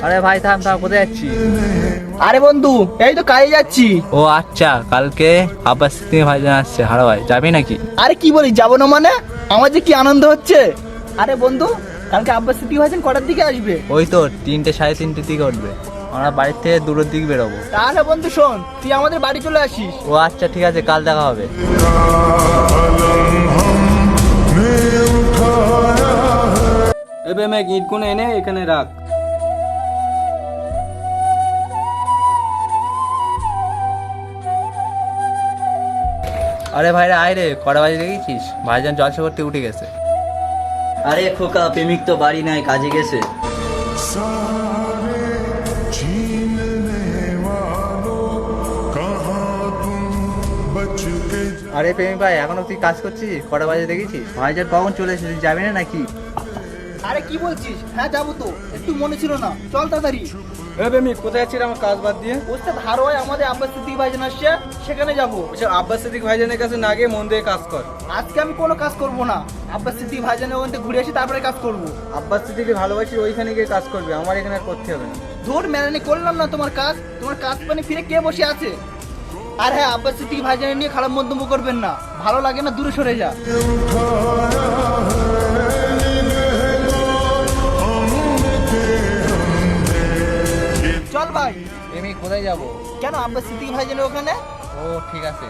আরে ভাই থাম থাম, কোথায় যাচ্ছি? আরে বন্ধু, এই তো কাজে যাচ্ছি। ও আচ্ছা, কালকে আব্বাস সিদ্দিকী ভাইজান আসছে হাড় ভাই, যাবি নাকি? আরে কি বলি, যাবো না মানে? আমার যে কি আনন্দ হচ্ছে। আরে বন্ধু, কালকে আব্বাস সিদ্দিকী ভাইজান কটার দিকে আসবে? ওই তো 3টে 3:30 দিকে উঠবে। আমরা বাড়ির থেকে দূরের দিকে বেরোবো। তাহলে বন্ধু শোন, তুই আমাদের বাড়ি চলে আসিস। ও আচ্ছা ঠিক আছে, কাল দেখা হবে। এবে মেঘ ইট গুনে এনে এখানে রাখ। আরে ভাইরা আয় রে, কটা বাজে দেখেছিস? ভাইজান জলসা করতে উঠে গেছে। আরে খোকা, প্রেমিক তো বাড়ি নাই, কাজে গেছে। আরে প্রেমিক ভাই, এখনো তুই কাজ করছিস? কটা বাজে দেখেছিস? ভাইজান কখন চলে এসেছিস, যাবি না নাকি? আরে কি বলছিস? হ্যাঁ যাবো তো, একটু মনে ছিল না, চল তাড়াতাড়ি। এবে মেঘ কোথায় যাচ্ছিস আমার কাজ বাদ দিয়ে? ওস্তাদ হার হয় আমাদের আব্বাস সিদ্দিকী ভাইজান আসছে, সেখানে যাবো। আচ্ছা, আব্বাস সিদ্দিক ভাইজানের কাছে না গিয়ে মন দিয়ে কাজ কর। আজকে আমি কোনো কাজ করবো না, আব্বাস সিদ্দিকী ভাইজানের ওখান থেকে ঘুরে আসি, তারপরে কাজ করবো। আব্বাস সিদ্দিককে ভালোবাসি, ওইখানে গিয়ে কাজ করবে, আমার এখানে আর করতে হবে না। ধর মেলানি করলাম না তোমার কাজ, তোমার কাজ পানি ফিরে কে বসে আছে? আর হ্যাঁ, আব্বাস সিদ্দিকী ভাইজানের নিয়ে খারাপ মন্তব্য করবেন না, ভালো লাগে না, দূরে সরে যা। চল ভাই। প্রেমিক কোথায় যাবো? কেন, আব্বাস সিদ্দিকী ভাইজানের ওখানে। ও ঠিক আছে।